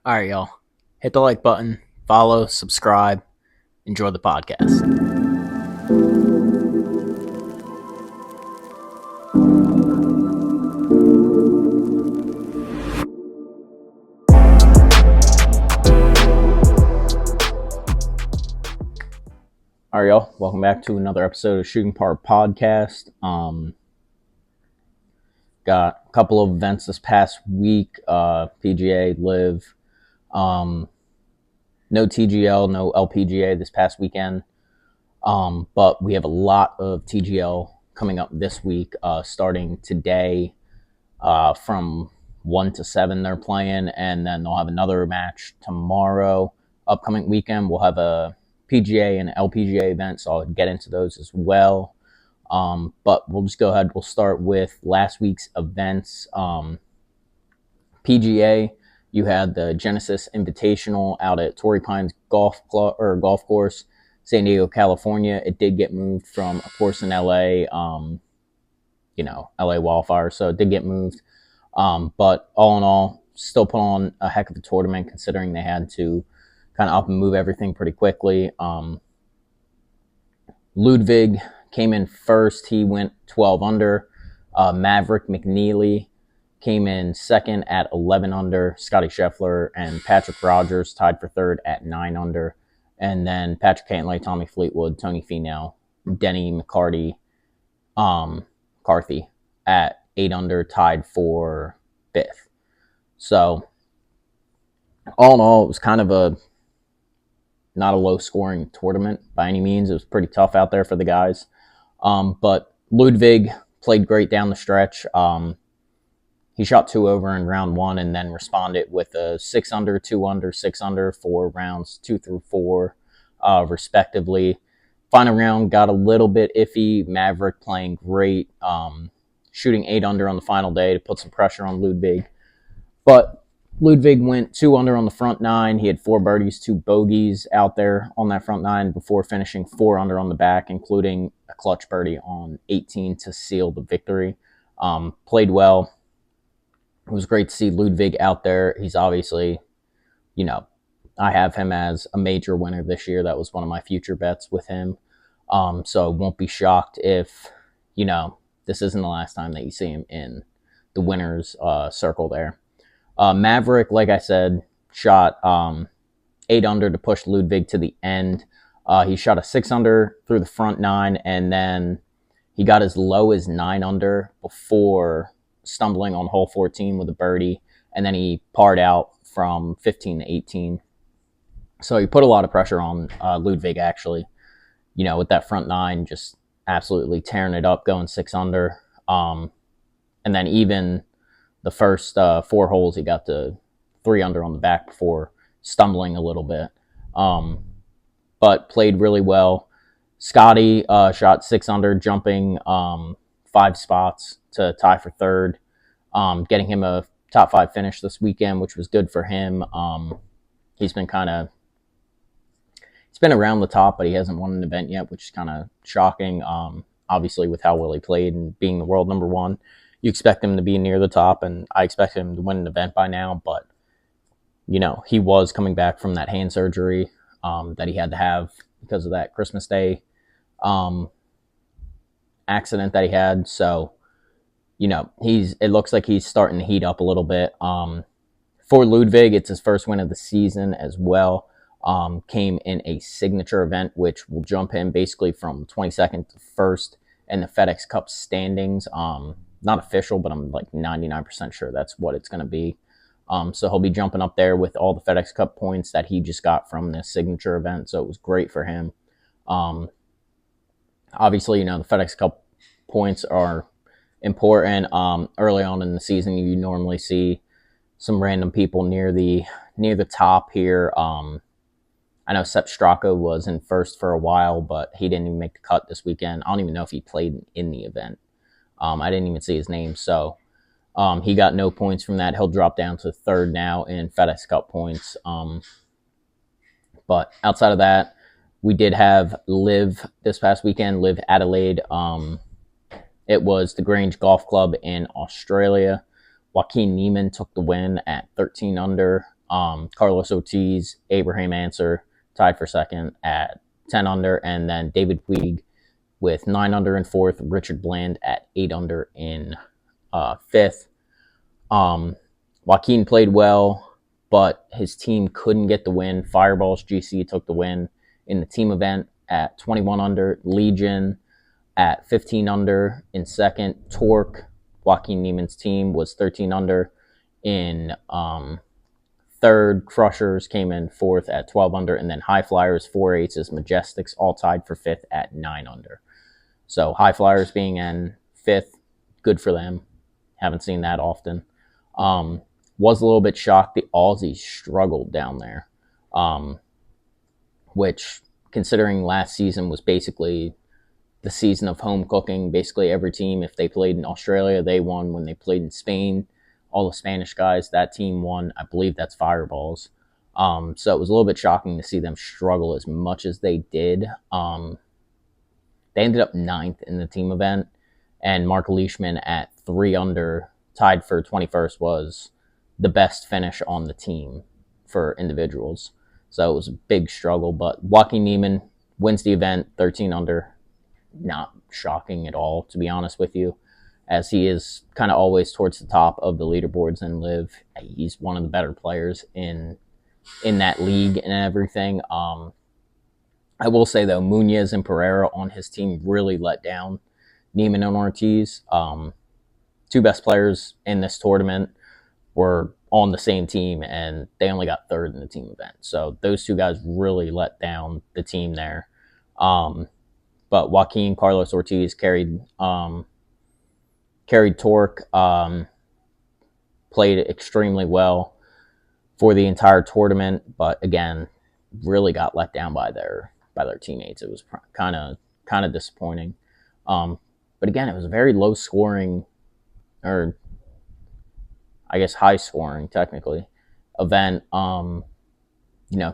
All right, y'all. Hit the like button, follow, subscribe, enjoy the podcast. All right, y'all. Welcome back to another episode of Shooting Part Podcast. Got a couple of events this past week. PGA, Live. No TGL, no LPGA this past weekend. But we have a lot of TGL coming up this week, starting today. From 1 to 7 they're playing, and then they'll have another match tomorrow. Upcoming weekend we'll have a PGA and LPGA event, so I'll get into those as well. But we'll just go ahead. We'll start with last week's events. PGA, you had the Genesis Invitational out at Torrey Pines Golf Course, San Diego, California. It did get moved from a course in LA. LA wildfire, so it did get moved. But all in all, still put on a heck of a tournament considering they had to kind of up and move everything pretty quickly. Ludvig came in first. He went 12 under. Maverick McNeely came in second at 11 under. Scotty Scheffler and Patrick Rogers tied for third at 9 under. And then Patrick Cantlay, Tommy Fleetwood, Tony Finau, Denny McCarthy at 8 under, tied for 5th. So, all in all, it was kind of not a low-scoring tournament by any means. It was pretty tough out there for the guys. But Ludvig played great down the stretch. He shot 2 over in round 1 and then responded with a 6 under, 2 under, 6 under for rounds 2 through 4, respectively. Final round got a little bit iffy. Maverick playing great, shooting 8 under on the final day to put some pressure on Ludvig. But Ludvig went 2 under on the front 9. He had 4 birdies, 2 bogeys out there on that front 9 before finishing 4 under on the back, including a clutch birdie on 18 to seal the victory. Played well. It was great to see Ludvig out there. He's obviously, I have him as a major winner this year. That was one of my future bets with him. So I won't be shocked if, this isn't the last time that you see him in the winner's circle there. Maverick, like I said, shot 8 under to push Ludvig to the end. He shot a 6 under through the front 9, and then he got as low as 9 under before stumbling on hole 14 with a birdie, and then he parred out from 15 to 18. So he put a lot of pressure on Ludvig, actually, with that front 9 just absolutely tearing it up, going 6 under. And then even the first 4 holes, he got to 3 under on the back before stumbling a little bit. But played really well. Scotty shot 6 under, jumping 5 spots to tie for third, getting him a top 5 finish this weekend, which was good for him. He's been around the top, but he hasn't won an event yet, which is kind of shocking. Obviously, with how well he played and being the world number 1, you expect him to be near the top, and I expect him to win an event by now. But, he was coming back from that hand surgery that he had to have because of that Christmas Day accident that he had. So, it looks like he's starting to heat up a little bit. For Ludvig, it's his first win of the season as well. Came in a signature event, which will jump him basically from 22nd to 1st in the FedEx Cup standings. Not official, but I'm like 99% sure that's what it's going to be. So he'll be jumping up there with all the FedEx Cup points that he just got from this signature event. So it was great for him. Obviously, the FedEx Cup points are important. Early on in the season, you normally see some random people near the top here. I know Sepp Straka was in first for a while, but he didn't even make the cut this weekend. I don't even know if he played in the event. I didn't even see his name, so he got no points from that. He'll drop down to third now in FedEx Cup points. But outside of that, we did have Live this past weekend, Live Adelaide. It was the Grange Golf Club in Australia. Joaquin Niemann took the win at 13 under. Carlos Ortiz, Abraham Answer tied for second at 10 under, and then David Puig with 9 under in fourth, Richard Bland at 8 under in fifth. Joaquin played well, but his team couldn't get the win. Fireballs GC took the win in the team event at 21 under. Legion at 15 under in second. Torque, Joaquin Neiman's team, was 13 under in third. Crushers came in fourth at 12 under, and then High Flyers, 4/8s, Majestics all tied for fifth at 9 under. So High Flyers being in fifth, good for them. Haven't seen that often. Was a little bit shocked the Aussies struggled down there, which, considering last season was basically the season of home cooking. Basically every team, if they played in Australia, they won. When they played in Spain, all the Spanish guys, that team won. I believe that's Fireballs. So it was a little bit shocking to see them struggle as much as they did. They ended up 9th in the team event, and Mark Leishman at 3 under, tied for 21st, was the best finish on the team for individuals. So it was a big struggle, but Joaquin Neiman wins the event, 13 under. Not shocking at all, to be honest with you, as he is kind of always towards the top of the leaderboards in Live. He's one of the better players in that league and everything. I will say, though, Munoz and Pereira on his team really let down Neiman and Ortiz. Two best players in this tournament were on the same team, and they only got third in the team event. So those two guys really let down the team there. But Joaquin, Carlos Ortiz carried Torque, played extremely well for the entire tournament, but again, really got let down by their teammates. It was kind of disappointing. But again, it was a very low scoring, or I guess high scoring technically, event.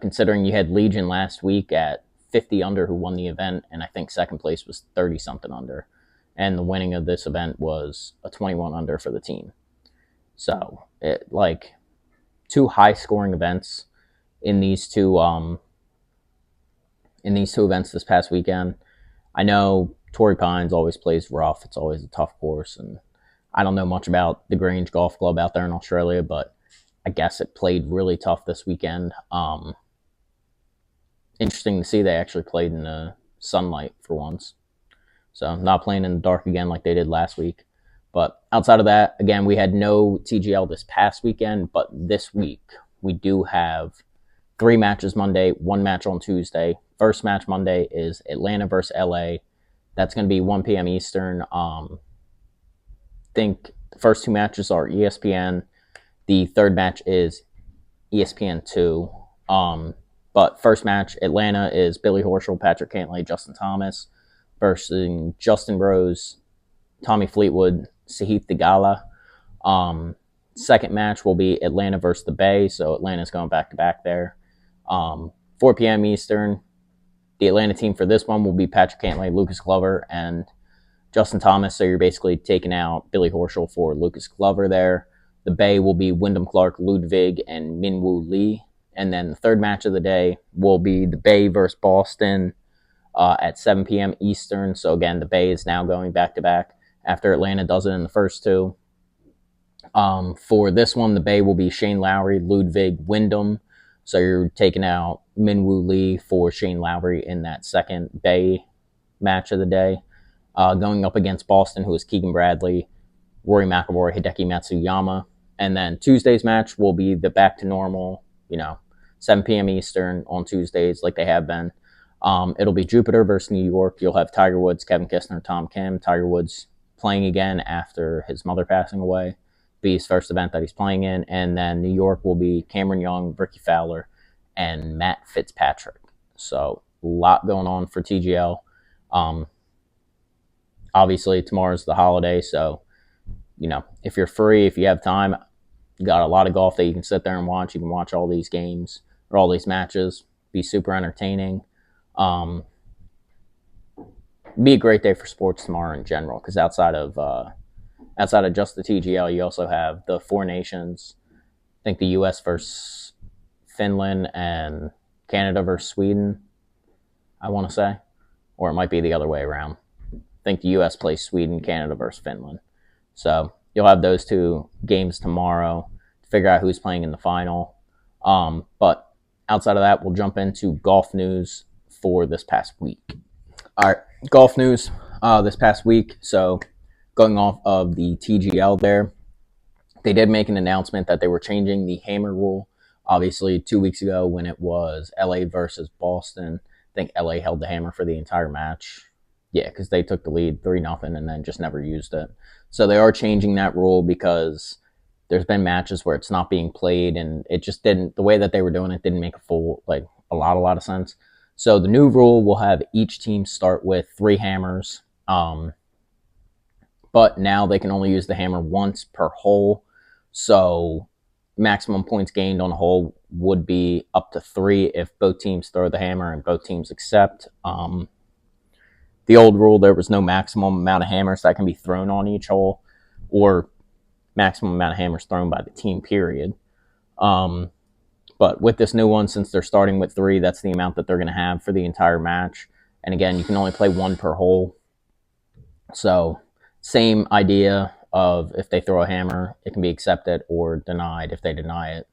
Considering you had Legion last week at 50 under who won the event, and I think second place was 30 something under, and the winning of this event was a 21 under for the team. So it, like, two high scoring events in these two events this past weekend. I know Torrey Pines always plays rough. It's always a tough course, and I don't know much about the Grange Golf Club out there in Australia, but I guess it played really tough this weekend. Interesting to see they actually played in the sunlight for once. So not playing in the dark again like they did last week. But outside of that, again, we had no TGL this past weekend, but this week we do have 3 matches Monday, 1 match on Tuesday. First match Monday is Atlanta versus LA. That's going to be 1 p.m. Eastern. I think the first 2 matches are ESPN. The third match is ESPN2. But first match, Atlanta, is Billy Horschel, Patrick Cantlay, Justin Thomas versus Justin Rose, Tommy Fleetwood, Sahith Theegala. Second match will be Atlanta versus the Bay, so Atlanta's going back-to-back there. 4 p.m. Eastern. The Atlanta team for this one will be Patrick Cantlay, Lucas Glover, and Justin Thomas, so you're basically taking out Billy Horschel for Lucas Glover there. The Bay will be Wyndham Clark, Ludvig, and Minwoo Lee. And then the third match of the day will be the Bay versus Boston at 7 p.m. Eastern. So again, the Bay is now going back-to-back after Atlanta does it in the first 2. For this one, the Bay will be Shane Lowry, Ludvig, Wyndham. So you're taking out Minwoo Lee for Shane Lowry in that second Bay match of the day. Going up against Boston, who is Keegan Bradley, Rory McIlroy, Hideki Matsuyama. And then Tuesday's match will be the back to normal, 7 p.m. Eastern on Tuesdays like they have been. It'll be Jupiter versus New York. You'll have Tiger Woods, Kevin Kistner, Tom Kim. Tiger Woods playing again after his mother passing away. Be his first event that he's playing in. And then New York will be Cameron Young, Ricky Fowler, and Matt Fitzpatrick. So a lot going on for TGL. Obviously, tomorrow's the holiday, so, if you're free, if you have time, you got a lot of golf that you can sit there and watch. You can watch all these games or all these matches. Be super entertaining. Be a great day for sports tomorrow in general, because outside of just the TGL, you also have the 4 Nations. I think the U.S. versus Finland and Canada versus Sweden, I want to say. Or it might be the other way around. I think the U.S. plays Sweden, Canada versus Finland. So you'll have those two games tomorrow to figure out who's playing in the final. But outside of that, we'll jump into golf news for this past week. All right, golf news this past week. So going off of the TGL there, they did make an announcement that they were changing the hammer rule. Obviously, 2 weeks ago when it was LA versus Boston, I think LA held the hammer for the entire match. Yeah, because they took the lead 3-0 and then just never used it. So they are changing that rule because there's been matches where it's not being played and it just didn't, the way that they were doing it didn't make a lot of sense. So the new rule will have each team start with 3 hammers. But now they can only use the hammer once per hole. So maximum points gained on a hole would be up to 3 if both teams throw the hammer and both teams accept. The old rule, there was no maximum amount of hammers that can be thrown on each hole or maximum amount of hammers thrown by the team, period. But with this new one, since they're starting with 3, that's the amount that they're going to have for the entire match. And again, you can only play 1 per hole. So same idea of if they throw a hammer, it can be accepted or denied. If they deny it,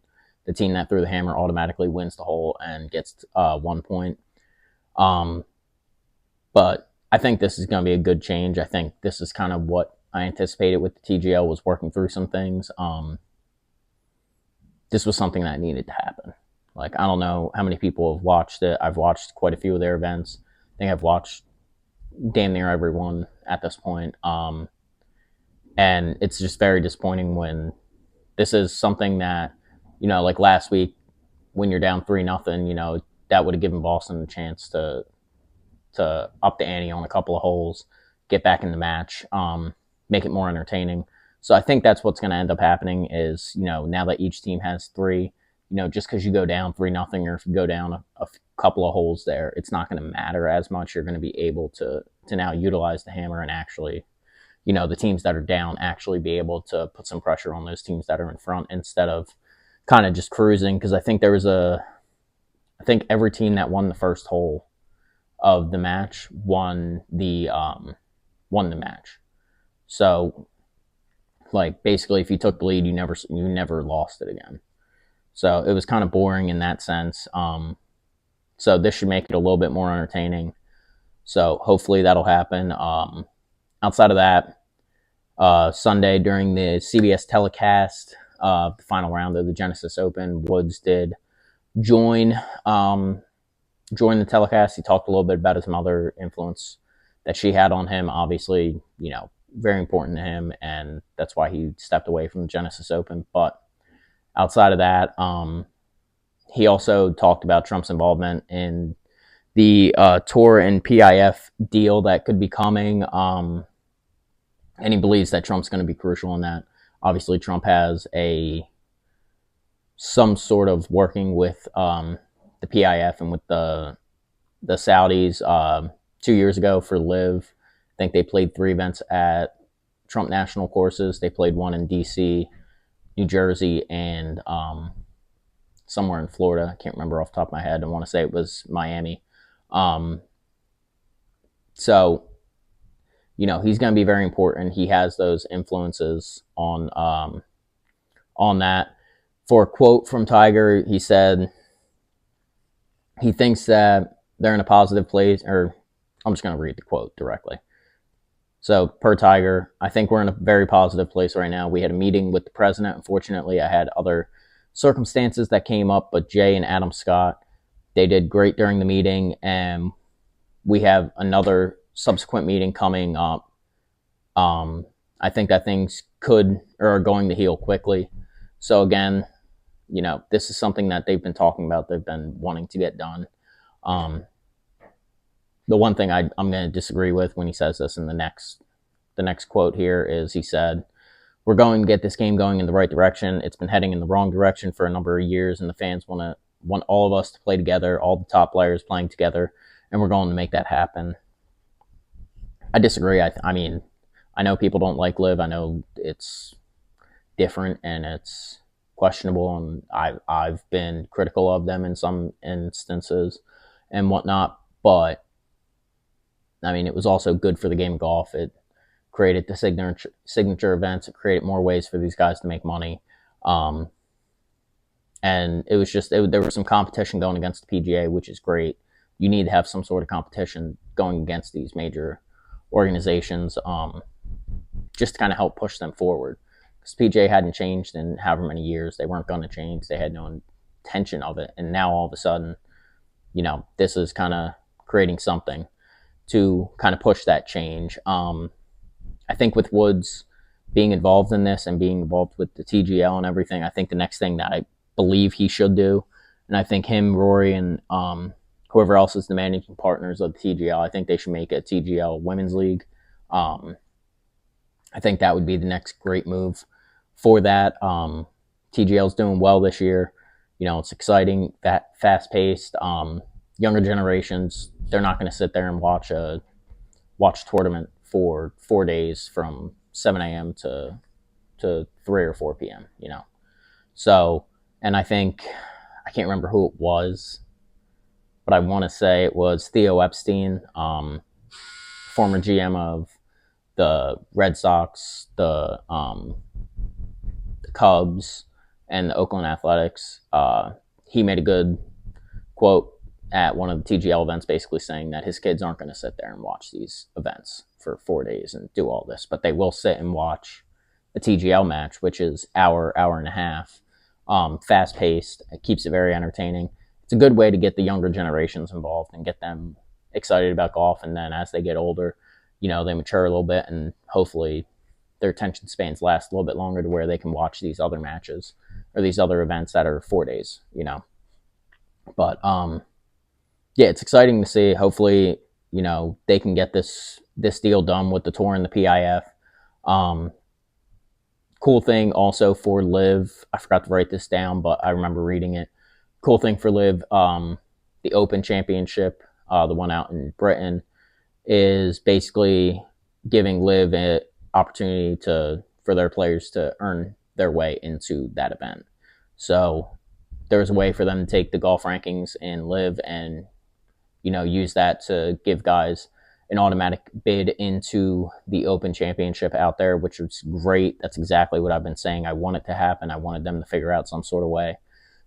the team that threw the hammer automatically wins the hole and gets 1 point. But I think this is going to be a good change. I think this is kind of what I anticipated with the TGL, was working through some things. This was something that needed to happen. Like, I don't know how many people have watched it. I've watched quite a few of their events. I think I've watched damn near everyone at this point. And it's just very disappointing when this is something that, like last week when you're down 3-0, that would have given Boston a chance to up the ante on a couple of holes, get back in the match, make it more entertaining. So I think that's what's going to end up happening is, now that each team has 3, just because you go down 3-0 or if you go down a couple of holes there, it's not going to matter as much. You're going to be able to now utilize the hammer and actually, the teams that are down actually be able to put some pressure on those teams that are in front instead of kind of just cruising. Because I think every team that won the first hole of the match won the match. So, like, basically, if you took the lead, you never lost it again. So it was kind of boring in that sense. So this should make it a little bit more entertaining. So hopefully that'll happen. Outside of that, Sunday during the CBS telecast, the final round of the Genesis Open, Woods did join the telecast. He talked a little bit about his mother influence that she had on him. Obviously, very important to him, and that's why he stepped away from the Genesis Open. But outside of that, he also talked about Trump's involvement in the Tour and PIF deal that could be coming, and he believes that Trump's going to be crucial in that. Obviously, Trump has some sort of working with the PIF and with the Saudis 2 years ago for Live. I think they played 3 events at Trump National Courses. They played one in DC, New Jersey, and somewhere in Florida. I can't remember off the top of my head. I want to say it was Miami. So, he's going to be very important. He has those influences on that. For a quote from Tiger, he said he thinks that they're in a positive place, or I'm just going to read the quote directly. So, per Tiger, I think we're in a very positive place right now. We had a meeting with the president. Unfortunately, I had other circumstances that came up, but Jay and Adam Scott, they did great during the meeting, and we have another subsequent meeting coming up. I think that things are going to heal quickly. So again, this is something that they've been talking about. They've been wanting to get done. The one thing I'm going to disagree with when he says this in the next quote here is he said, "We're going to get this game going in the right direction. It's been heading in the wrong direction for a number of years, and the fans want all of us to play together, all the top players playing together, and we're going to make that happen." I disagree. I mean, I know people don't like Live. I know it's different and it's questionable, and I've been critical of them in some instances and whatnot. But I mean, it was also good for the game of golf. It created the signature events. It created more ways for these guys to make money. And it was just there was some competition going against the PGA, which is great. You need to have some sort of competition going against these major organizations, just to kind of help push them forward. Because PGA hadn't changed in however many years. They weren't going to change. They had no intention of it. And now all of a sudden, this is kind of creating something to kind of push that change. I think with Woods being involved in this and being involved with the TGL and everything, I think the next thing that I believe he should do, and I think him, Rory, and whoever else is the managing partners of the TGL, I think they should make a TGL Women's League. I think that would be the next great move for that. TGL's doing well this year. It's exciting, fast-paced. Younger generations, they're not going to sit there and watch a tournament for 4 days from 7 a.m. to 3 or 4 p.m., So, and I think, I can't remember who it was, but I want to say it was Theo Epstein, former GM of the Red Sox, the Cubs, and the Oakland Athletics. He made a good quote at one of the TGL events, basically saying that his kids aren't going to sit there and watch these events for 4 days and do all this, but they will sit and watch a TGL match, which is hour and a half, fast-paced. It keeps it very entertaining. It's a good way to get the younger generations involved and get them excited about golf, and then as they get older, they mature a little bit, and hopefully their attention spans last a little bit longer to where they can watch these other matches or these other events that are 4 days, But, yeah, it's exciting to see. Hopefully, they can get this deal done with the tour and the PIF. Cool thing also for Liv, I forgot to write this down, but I remember reading it. Cool thing for Liv, the Open Championship, the one out in Britain, is basically giving Liv an opportunity for their players to earn their way into that event. So there's a way for them to take the golf rankings in Liv and use that to give guys an automatic bid into the Open Championship out there, which was great. That's exactly what I've been saying. I want it to happen. I wanted them to figure out some sort of way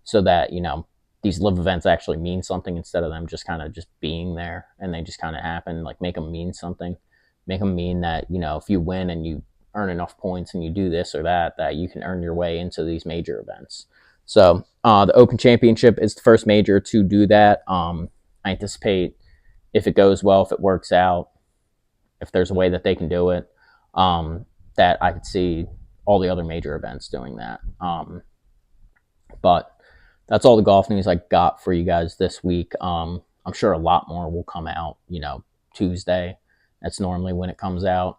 so that, these Liv events actually mean something instead of them just kind of just being there and they just kind of happen. Like, make them mean something. Make them mean that, if you win and you earn enough points and you do this or that you can earn your way into these major events. So the Open Championship is the first major to do that. I anticipate, if it goes well, if it works out, if there's a way that they can do it, that I could see all the other major events doing that. But that's all the golf news I got for you guys this week. I'm sure a lot more will come out, Tuesday. That's normally when it comes out.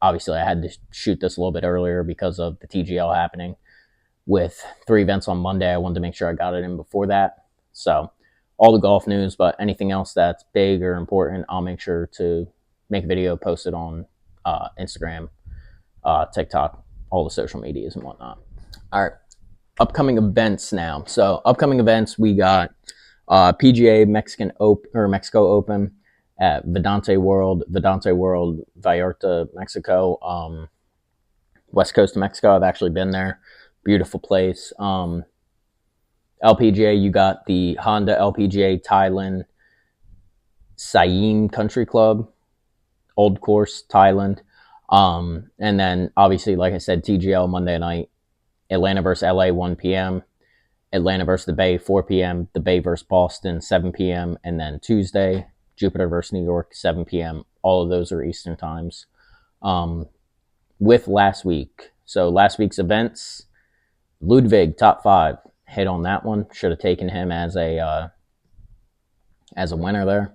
Obviously, I had to shoot this a little bit earlier because of the TGL happening with 3 events on Monday. I wanted to make sure I got it in before that. So all the golf news, but anything else that's big or important, I'll make sure to make a video, post it on Instagram, TikTok, all the social medias and whatnot. All right, upcoming events now. So upcoming events, we got PGA Mexico Open at Vedante World, Vallarta, Mexico, west coast of Mexico. I've actually been there. Beautiful place. LPGA, you got the Honda LPGA Thailand Siam Country Club, Old Course, Thailand. And then, obviously, like I said, TGL Monday night, Atlanta versus LA, 1 p.m., Atlanta versus the Bay, 4 p.m., the Bay versus Boston, 7 p.m., and then Tuesday, Jupiter versus New York, 7 p.m. All of those are Eastern times. With last week. So last week's events, Ludvig, top 5. Hit on that one. Should have taken him as a winner there.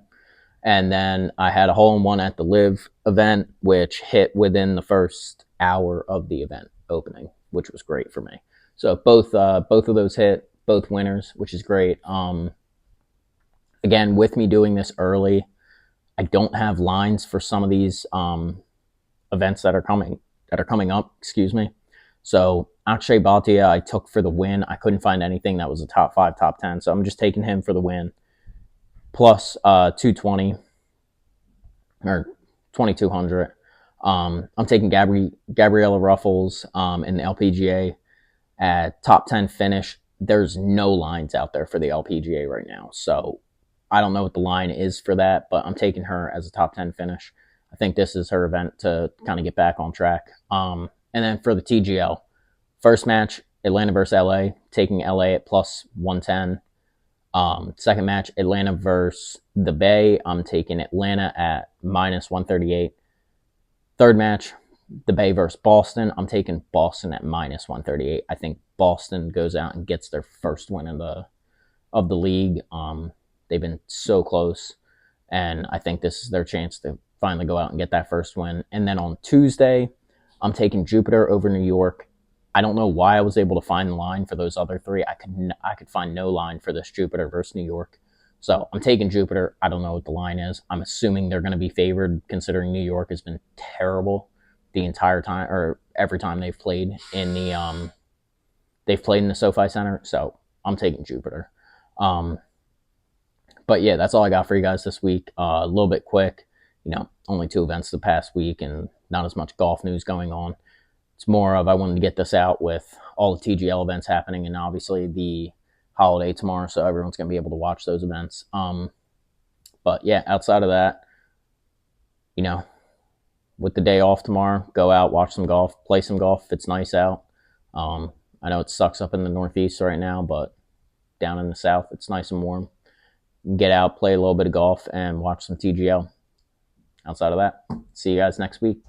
And then I had a hole-in-one at the Liv event, which hit within the first hour of the event opening, which was great for me. So both of those hit, both winners, which is great. Again, with me doing this early, I don't have lines for some of these events that are coming up. Excuse me. So Akshay Bhatia I took for the win. I couldn't find anything that was a top 5, top 10. So I'm just taking him for the win. Plus 220 or 2200. I'm taking Gabriella Ruffles in the LPGA at top 10 finish. There's no lines out there for the LPGA right now. So I don't know what the line is for that, but I'm taking her as a top 10 finish. I think this is her event to kind of get back on track. And then for the TGL, first match, Atlanta versus LA, taking LA at plus 110. Second match, Atlanta versus the Bay. I'm taking Atlanta at minus 138. Third match, the Bay versus Boston. I'm taking Boston at minus 138. I think Boston goes out and gets their first win of the league. They've been so close, and I think this is their chance to finally go out and get that first win. And then on Tuesday, I'm taking Jupiter over New York. I don't know why I was able to find the line for those other three. I could find no line for this Jupiter versus New York. So I'm taking Jupiter. I don't know what the line is. I'm assuming they're going to be favored considering New York has been terrible the entire time, or every time they've played in the SoFi Center. So I'm taking Jupiter. But yeah, that's all I got for you guys this week. A little bit quick, only 2 events the past week and not as much golf news going on. It's more of I wanted to get this out with all the TGL events happening and obviously the holiday tomorrow, so everyone's going to be able to watch those events. But yeah, outside of that, with the day off tomorrow, go out, watch some golf, play some golf if it's nice out. I know it sucks up in the Northeast right now, but down in the South, it's nice and warm. Get out, play a little bit of golf, and watch some TGL. Outside of that, see you guys next week.